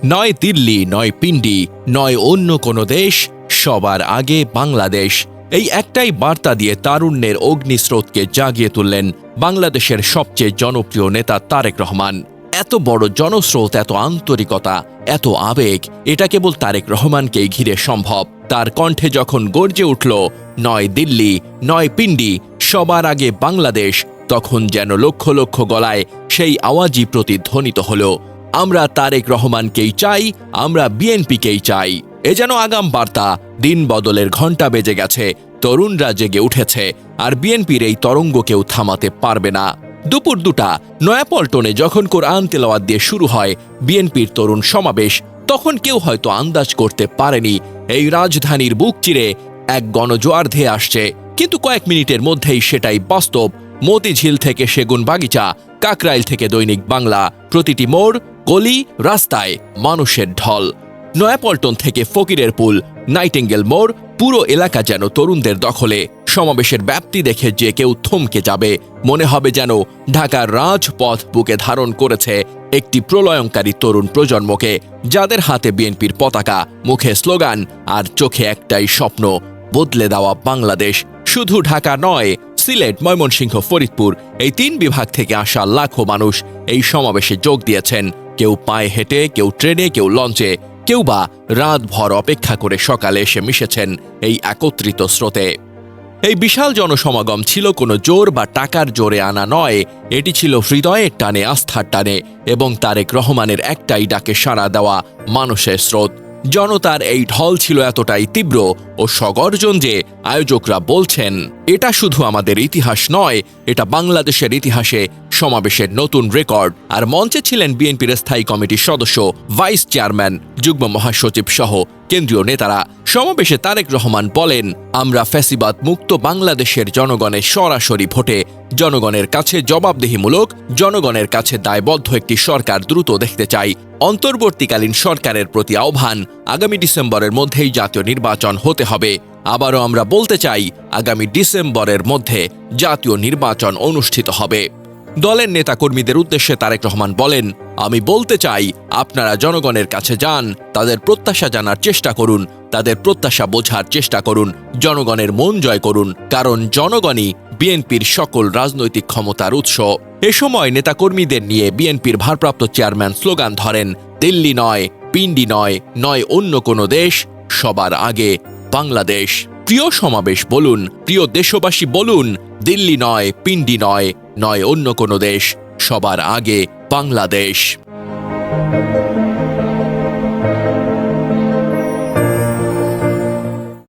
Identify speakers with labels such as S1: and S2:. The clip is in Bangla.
S1: নয় দিল্লি, নয় পিন্ডি, নয় অন্য কোনো দেশ, সবার আগে বাংলাদেশ। এই একটাই বার্তা দিয়ে তারুণ্যের অগ্নিস্রোতকে জাগিয়ে তুললেন বাংলাদেশের সবচেয়ে জনপ্রিয় নেতা তারেক রহমান। এত বড় জনস্রোত, এত আন্তরিকতা, এত আবেগ, এটা কেবল তারেক রহমানকেই ঘিরে সম্ভব। তার কণ্ঠে যখন গর্জে উঠল নয় দিল্লি, নয় পিন্ডি, সবার আগে বাংলাদেশ, তখন যেন লক্ষ লক্ষ গলায় সেই আওয়াজই প্রতিধ্বনিত হল, আমরা তারেক রহমানকেই চাই, আমরা বিএনপিকেই চাই। এ যেন আগাম বার্তা। দিন বদলের ঘণ্টা বেজে গেছে, তরুণরা জেগে উঠেছে, আর বিএনপির এই তরঙ্গ কেউ থামাতে পারবে না। দুপুর 2টা নয়াপল্টনে যখন কোরআন তেলাওয়াত দিয়ে শুরু হয় বিএনপির তরুণ সমাবেশ, তখন কেউ হয়তো আন্দাজ করতে পারেনি এই রাজধানীর বুক চিরে এক গণজোয়ার ধেয়ে আসছে। কিন্তু কয়েক মিনিটের মধ্যেই সেটাই বাস্তব। মতিঝিল থেকে সেগুন বাগিচা, কাকরাইল থেকে দৈনিক বাংলা, প্রতিটি মোড়, গলি, রাস্তায় মানুষের ঢল। নয়াপল্টন থেকে ফকিরের পুল, নাইটিঙ্গেল মোড়, পুরো এলাকা যেন তরুণদের দখলে। সমাবেশের ব্যাপ্তি দেখে যে কেউ থমকে যাবে, মনে হবে যেন ঢাকার রাজপথ বুকে ধারণ করেছে একটি প্রলয়ঙ্কারী তরুণ প্রজন্মকে, যাদের হাতে বিএনপির পতাকা, মুখে স্লোগান, আর চোখে একটাই স্বপ্ন, বদলে দেওয়া বাংলাদেশ। শুধু ঢাকা নয়, সিলেট, ময়মনসিংহ, ফরিদপুর, এই 3 বিভাগ থেকে আসা লাখো মানুষ এই সমাবেশে যোগ দিয়েছেন। কেউ পায়ে হেঁটে, কেউ ট্রেনে, কেউ লঞ্চে, কেউ বা রাতভর অপেক্ষা করে সকালে এসে মিশেছেন এই একত্রিত স্রোতে। এই বিশাল জনসমাগম ছিল কোনো জোর বা টাকার জোরে আনা নয়, এটি ছিল হৃদয়ের টানে, আস্থার টানে এবং তারেক রহমানের একটাই ডাকে সাড়া দেওয়া মানুষের স্রোত। জনতার এই ঢল ছিল এতটাই তীব্র ও সগর্জন যে আয়োজকরা বলছেন, এটা শুধু আমাদের ইতিহাস নয়, এটা বাংলাদেশের ইতিহাসে সমাবেশের নতুন রেকর্ড। আর মঞ্চে ছিলেন বিএনপির স্থায়ী কমিটির সদস্য, ভাইস চেয়ারম্যান, যুগ্ম মহাসচিব সহ কেন্দ্রীয় নেতারা। সমাবেশে তারেক রহমান বলেন, আমরা ফ্যাসিবাদ মুক্ত বাংলাদেশের জনগণের সরাসরি ভোটে, জনগণের কাছে জবাবদিহিমূলক, জনগণের কাছে দায়বদ্ধ একটি সরকার দ্রুত দেখতে চাই। অন্তর্বর্তীকালীন সরকারের প্রতি আহ্বান, আগামী ডিসেম্বরের মধ্যেই জাতীয় নির্বাচন হতে হবে। আবারও আমরা বলতে চাই, আগামী ডিসেম্বরের মধ্যে জাতীয় নির্বাচন অনুষ্ঠিত হবে। দলের নেতাকর্মীদের উদ্দেশ্যে তারেক রহমান বলেন, আমি বলতে চাই, আপনারা জনগণের কাছে যান, তাদের প্রত্যাশা জানার চেষ্টা করুন, তাদের প্রত্যাশা বোঝার চেষ্টা করুন, জনগণের মন জয় করুন, কারণ জনগণই বিএনপির সকল রাজনৈতিক ক্ষমতার উৎস। এ সময় নেতাকর্মীদের নিয়ে বিএনপির ভারপ্রাপ্ত চেয়ারম্যান স্লোগান ধরেন, দিল্লি নয়, পিন্ডি নয়, নয় অন্য কোনো দেশ, সবার আগে বাংলাদেশ। প্রিয় সমাবেশ বলুন, প্রিয় দেশবাসী বলুন, দিল্লি নয়, পিন্ডি নয়, নয় অন্য কোনো দেশ, সবার আগে বাংলাদেশ।